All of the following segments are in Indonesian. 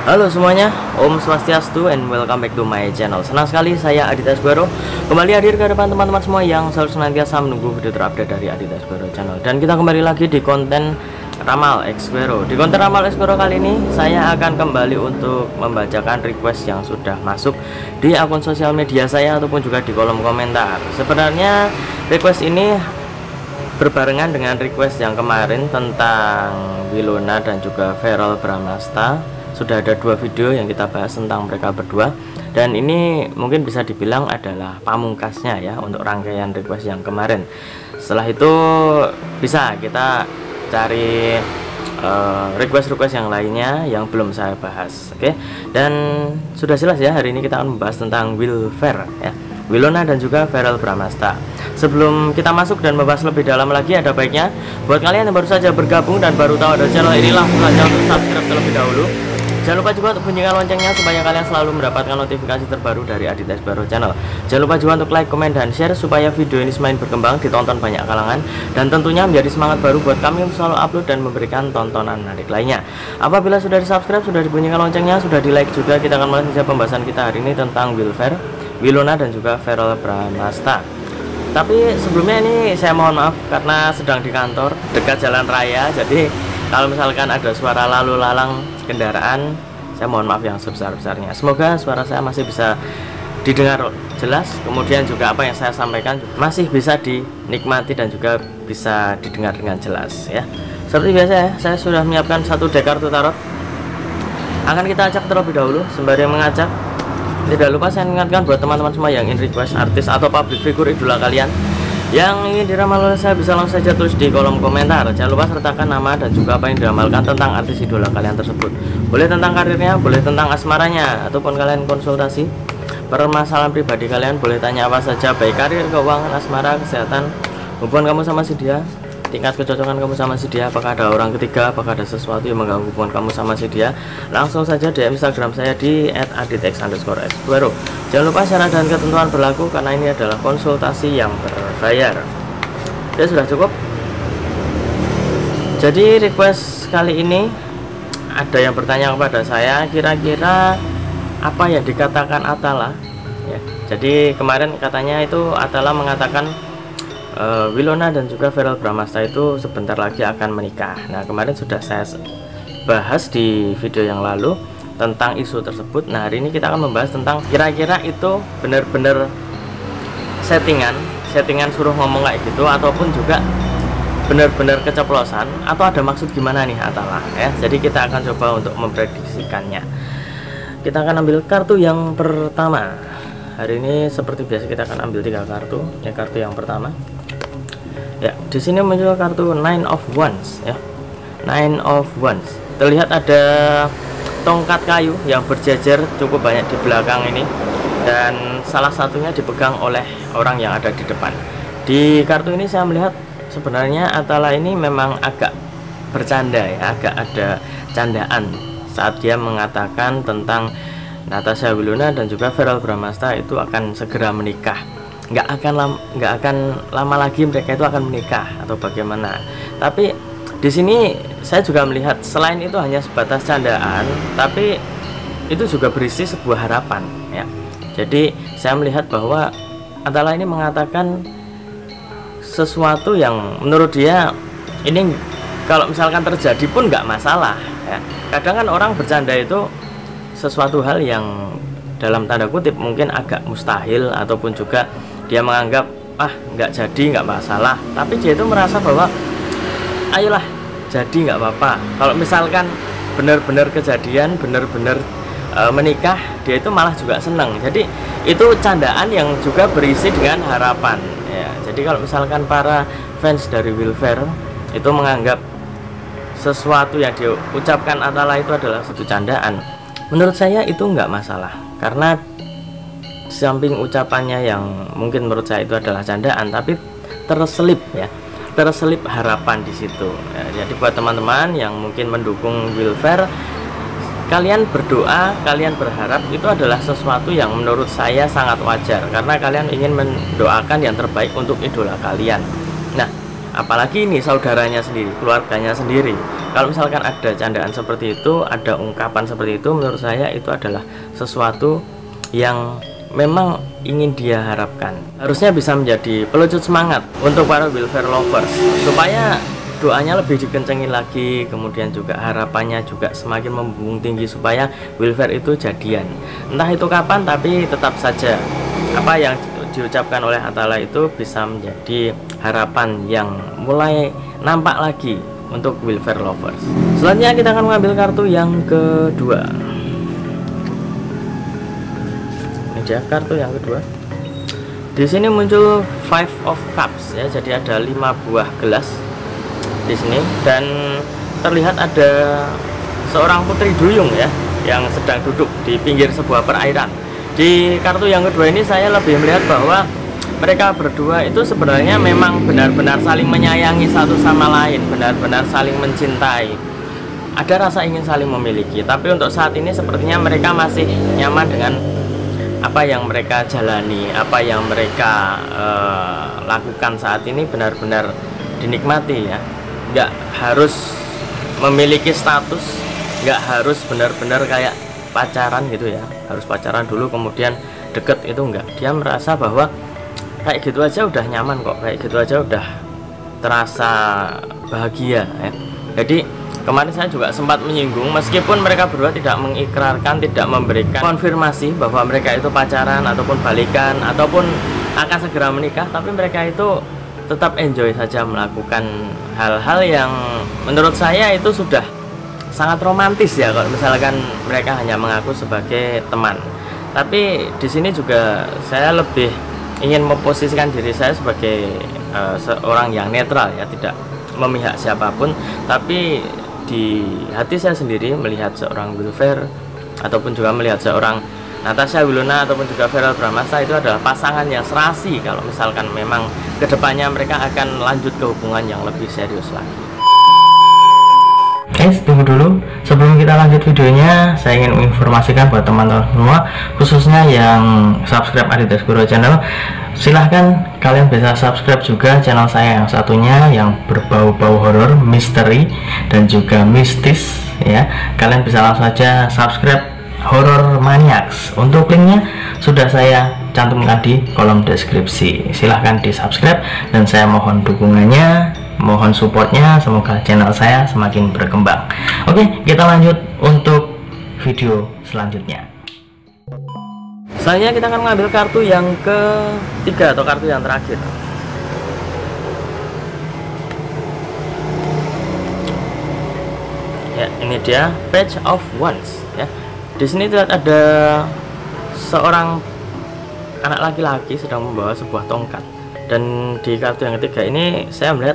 Halo semuanya, Om Swastiastu and welcome back to my channel. Senang sekali saya Aditya Esguero kembali hadir ke depan teman-teman semua yang selalu senantiasa menunggu video terupdate dari Aditya Esguero channel. Dan kita kembali lagi di konten Ramal Esguero. Di konten Ramal Esguero kali ini saya akan kembali untuk membacakan request yang sudah masuk di akun sosial media saya ataupun juga di kolom komentar. Sebenarnya request ini berbarengan dengan request yang kemarin tentang Wilona dan juga Verrell Bramasta. Sudah ada dua video yang kita bahas tentang mereka berdua, dan ini mungkin bisa dibilang adalah pamungkasnya ya untuk rangkaian request yang kemarin. Setelah itu bisa kita cari request-request yang lainnya yang belum saya bahas. Oke, dan sudah jelas ya, hari ini kita akan membahas tentang Wilona dan juga Verrell Bramasta. Sebelum kita masuk dan membahas lebih dalam lagi, ada baiknya buat kalian yang baru saja bergabung dan baru tahu ada channel ini, langsung saja untuk subscribe terlebih dahulu. Jangan lupa juga untuk bunyikan loncengnya supaya kalian selalu mendapatkan notifikasi terbaru dari Aditya Esguero channel. Jangan lupa juga untuk like, komen, dan share supaya video ini semakin berkembang, ditonton banyak kalangan, dan tentunya menjadi semangat baru buat kami untuk selalu upload dan memberikan tontonan menarik lainnya. Apabila sudah di subscribe, sudah dibunyikan loncengnya, sudah di like juga, kita akan mulai saja pembahasan kita hari ini tentang Wilona dan juga Verrell Bramasta. Tapi sebelumnya ini saya mohon maaf karena sedang di kantor dekat jalan raya, jadi kalau misalkan ada suara lalu lalang kendaraan, saya mohon maaf yang sebesar-besarnya. Semoga suara saya masih bisa didengar jelas, kemudian juga apa yang saya sampaikan masih bisa dinikmati dan juga bisa didengar dengan jelas ya. Seperti biasa ya, saya sudah menyiapkan satu deck kartu tarot. Akan kita acak terlebih dahulu. Sembari mengacak, tidak lupa saya ingatkan buat teman-teman semua yang ingin request artis atau public figure idola kalian yang ingin diramal oleh saya, bisa langsung saja tulis di kolom komentar. Jangan lupa sertakan nama dan juga apa yang diramalkan tentang artis idola kalian tersebut. Boleh tentang karirnya, boleh tentang asmaranya, ataupun kalian konsultasi permasalahan pribadi kalian, boleh tanya apa saja, baik karir, keuangan, asmara, kesehatan, hubungan kamu sama si dia, tingkat kecocokan kamu sama si dia, apakah ada orang ketiga, apakah ada sesuatu yang mengganggu hubungan kamu sama si dia. Langsung saja DM Instagram saya di @aditex_esguero. Jangan lupa syarat dan ketentuan berlaku karena ini adalah konsultasi yang berbayar. Oke, sudah cukup. Jadi request kali ini ada yang bertanya kepada saya, kira-kira apa yang dikatakan Atala ya. Jadi kemarin katanya itu Atala mengatakan Wilona dan juga Verrell Bramasta itu sebentar lagi akan menikah. Nah, kemarin sudah saya bahas di video yang lalu tentang isu tersebut. Nah, hari ini kita akan membahas tentang kira-kira itu benar-benar settingan suruh ngomong kayak gitu, ataupun juga benar-benar keceplosan, atau ada maksud gimana nih Atala ya. Jadi kita akan coba untuk memprediksikannya. Kita akan ambil kartu yang pertama. Hari ini seperti biasa kita akan ambil 3 kartu. Ya, kartu yang pertama. Ya, di sini muncul kartu Nine of Wands ya. Nine of Wands. Terlihat ada tongkat kayu yang berjejer cukup banyak di belakang ini, dan salah satunya dipegang oleh orang yang ada di depan. Di kartu ini saya melihat sebenarnya Atala ini memang agak bercanda ya, agak ada candaan saat dia mengatakan tentang Natasha Wilona dan juga Verrell Bramasta itu akan segera menikah. Nggak akan lama lagi mereka itu akan menikah atau bagaimana. Tapi di sini saya juga melihat selain itu hanya sebatas candaan, tapi itu juga berisi sebuah harapan ya. Jadi saya melihat bahwa Atala ini mengatakan sesuatu yang menurut dia ini kalau misalkan terjadi pun nggak masalah ya. Kadang kan orang bercanda itu sesuatu hal yang dalam tanda kutip mungkin agak mustahil, ataupun juga dia menganggap nggak jadi nggak masalah, tapi dia itu merasa bahwa ayolah jadi nggak apa-apa. Kalau misalkan benar-benar kejadian, benar-benar menikah, dia itu malah juga senang. Jadi itu candaan yang juga berisi dengan harapan ya. Jadi kalau misalkan para fans dari Wilfer itu menganggap sesuatu yang diucapkan Atala itu adalah satu candaan, menurut saya itu nggak masalah, karena samping ucapannya yang mungkin menurut saya itu adalah candaan, tapi terselip harapan di situ ya. Jadi buat teman-teman yang mungkin mendukung Wilfer, kalian berdoa, kalian berharap itu adalah sesuatu yang menurut saya sangat wajar, karena kalian ingin mendoakan yang terbaik untuk idola kalian. Nah, apalagi ini saudaranya sendiri, keluarganya sendiri. Kalau misalkan ada candaan seperti itu, ada ungkapan seperti itu, menurut saya itu adalah sesuatu yang memang ingin dia harapkan. Harusnya bisa menjadi pelucut semangat untuk para Wilfare lovers, supaya doanya lebih dikencengin lagi, kemudian juga harapannya juga semakin membumbung tinggi supaya Wilfare itu jadian. Entah itu kapan, tapi tetap saja apa yang diucapkan oleh Atala itu bisa menjadi harapan yang mulai nampak lagi untuk Wilfare lovers. Selanjutnya kita akan mengambil kartu yang kedua. Ini dia kartu yang kedua. Di sini muncul Five of Cups ya, jadi ada 5 buah gelas di sini, dan terlihat ada seorang putri duyung ya yang sedang duduk di pinggir sebuah perairan. Di kartu yang kedua ini saya lebih melihat bahwa mereka berdua itu sebenarnya memang benar-benar saling menyayangi satu sama lain, benar-benar saling mencintai. Ada rasa ingin saling memiliki, tapi untuk saat ini sepertinya mereka masih nyaman dengan apa yang mereka jalani, apa yang mereka lakukan saat ini benar-benar dinikmati ya. Nggak harus memiliki status, nggak harus benar-benar kayak pacaran gitu ya, harus pacaran dulu kemudian deket, itu enggak. Dia merasa bahwa kayak gitu aja udah nyaman kok, kayak gitu aja udah terasa bahagia ya. Jadi kemarin saya juga sempat menyinggung, meskipun mereka berdua tidak mengikrarkan, tidak memberikan konfirmasi bahwa mereka itu pacaran ataupun balikan ataupun akan segera menikah, tapi mereka itu tetap enjoy saja melakukan hal-hal yang menurut saya itu sudah sangat romantis ya kalau misalkan mereka hanya mengaku sebagai teman. Tapi di sini juga saya lebih ingin memposisikan diri saya sebagai seorang yang netral ya, tidak memihak siapapun, tapi di hati saya sendiri melihat seorang Wilfare ataupun juga melihat seorang Natasha Wilona ataupun juga Verrell Bramasta itu adalah pasangan yang serasi kalau misalkan memang kedepannya mereka akan lanjut ke hubungan yang lebih serius lagi. Guys, tunggu dulu, sebelum kita lanjut videonya saya ingin menginformasikan buat teman-teman semua, khususnya yang subscribe Aditya Asgoro channel, silahkan kalian bisa subscribe juga channel saya yang satunya yang berbau-bau horor, misteri dan juga mistis ya. Kalian bisa langsung saja subscribe Horror Maniacs. Untuk linknya sudah saya cantumkan di kolom deskripsi, silahkan di subscribe dan saya mohon dukungannya, mohon supportnya, semoga channel saya semakin berkembang. Oke, kita lanjut untuk video selanjutnya. Selanjutnya kita akan mengambil kartu yang ketiga atau kartu yang terakhir. Ya, ini dia Page of Wands ya. Di sini terlihat ada seorang anak laki-laki sedang membawa sebuah tongkat, dan di kartu yang ketiga ini saya melihat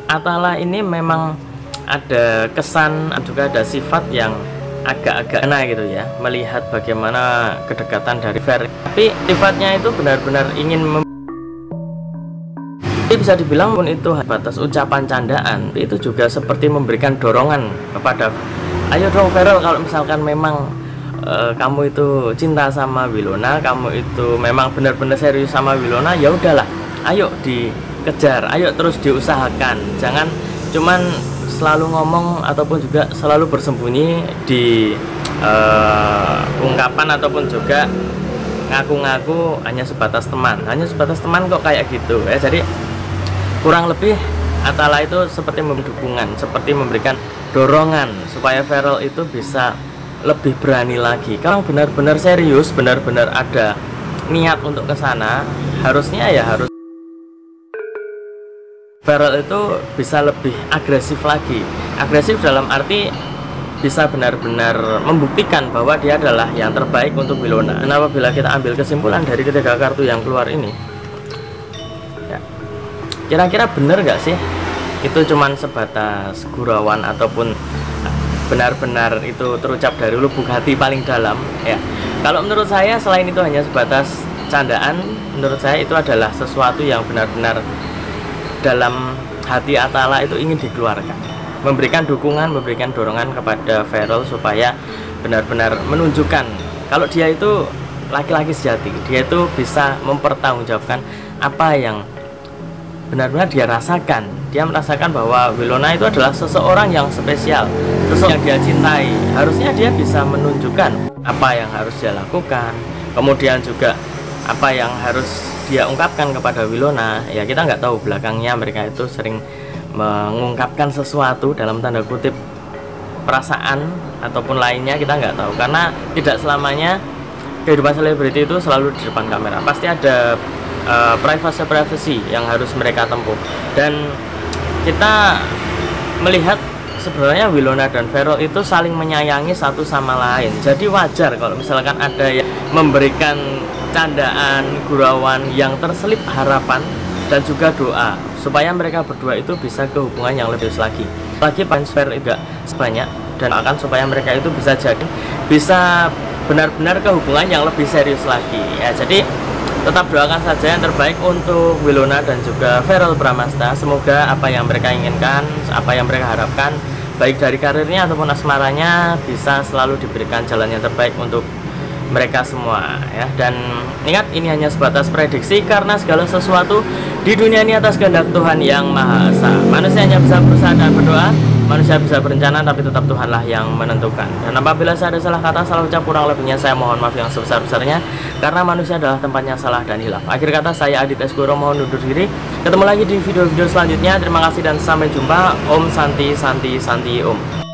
Atala ini memang ada kesan juga ada sifat yang agak-agak aneh gitu ya, melihat bagaimana kedekatan dari Fer, tapi sifatnya itu benar-benar ingin bisa dibilang pun itu batas ucapan candaan, itu juga seperti memberikan dorongan kepada, ayo dong Verrell, kalau misalkan memang kamu itu cinta sama Wilona, kamu itu memang benar-benar serius sama Wilona, ya udahlah, ayo dikejar, ayo terus diusahakan, jangan cuman selalu ngomong ataupun juga selalu bersembunyi di ungkapan ataupun juga ngaku-ngaku hanya sebatas teman kok kayak gitu ya. Jadi kurang lebih Atala itu seperti memberi dukungan, seperti memberikan dorongan supaya Verrell itu bisa lebih berani lagi. Kalau benar-benar serius, benar-benar ada niat untuk ke sana, harusnya ya harus Verrell itu bisa lebih agresif lagi. Agresif dalam arti bisa benar-benar membuktikan bahwa dia adalah yang terbaik untuk Wilona. Dan apabila kita ambil kesimpulan dari ketiga kartu yang keluar ini, ya, kira-kira benar nggak sih itu cuman sebatas gurauan ataupun benar-benar itu terucap dari lubuk hati paling dalam ya? Kalau menurut saya selain itu hanya sebatas candaan, menurut saya itu adalah sesuatu yang benar-benar dalam hati Atala itu ingin dikeluarkan, memberikan dukungan, memberikan dorongan kepada Verrell supaya benar-benar menunjukkan kalau dia itu laki-laki sejati, dia itu bisa mempertanggungjawabkan apa yang benar-benar dia rasakan. Dia merasakan bahwa Winona itu adalah seseorang yang spesial, seseorang yang dia cintai. Harusnya dia bisa menunjukkan apa yang harus dia lakukan, kemudian juga apa yang harus dia ungkapkan kepada Winona. Ya kita nggak tahu belakangnya mereka itu sering mengungkapkan sesuatu dalam tanda kutip perasaan ataupun lainnya, kita nggak tahu, karena tidak selamanya kehidupan selebriti itu selalu di depan kamera. Pasti ada privacy yang harus mereka tempuh, dan kita melihat sebenarnya Winona dan Ferrell itu saling menyayangi satu sama lain. Jadi wajar kalau misalkan ada yang memberikan candaan, gurauan yang terselip harapan dan juga doa supaya mereka berdua itu bisa ke hubungan yang lebih lagi. Lagi fans Ferrell juga sebanyak, dan akan supaya mereka itu bisa benar-benar ke hubungan yang lebih serius lagi ya. Jadi tetap doakan saja yang terbaik untuk Winona dan juga Verrell Bramasta. Semoga apa yang mereka inginkan, apa yang mereka harapkan, baik dari karirnya ataupun asmaranya, bisa selalu diberikan jalan yang terbaik untuk mereka semua ya. Dan ingat, ini hanya sebatas prediksi, karena segala sesuatu di dunia ini atas kehendak Tuhan yang Maha Esa. Manusia hanya bisa berusaha dan berdoa, manusia bisa berencana, tapi tetap Tuhanlah yang menentukan. Dan apabila saya ada salah kata, salah ucap, kurang lebihnya saya mohon maaf yang sebesar-besarnya, karena manusia adalah tempatnya salah dan hilaf. Akhir kata, saya Adit Esgoro mohon undur diri. Ketemu lagi di video-video selanjutnya. Terima kasih dan sampai jumpa. Om Santi Santi Santi Om.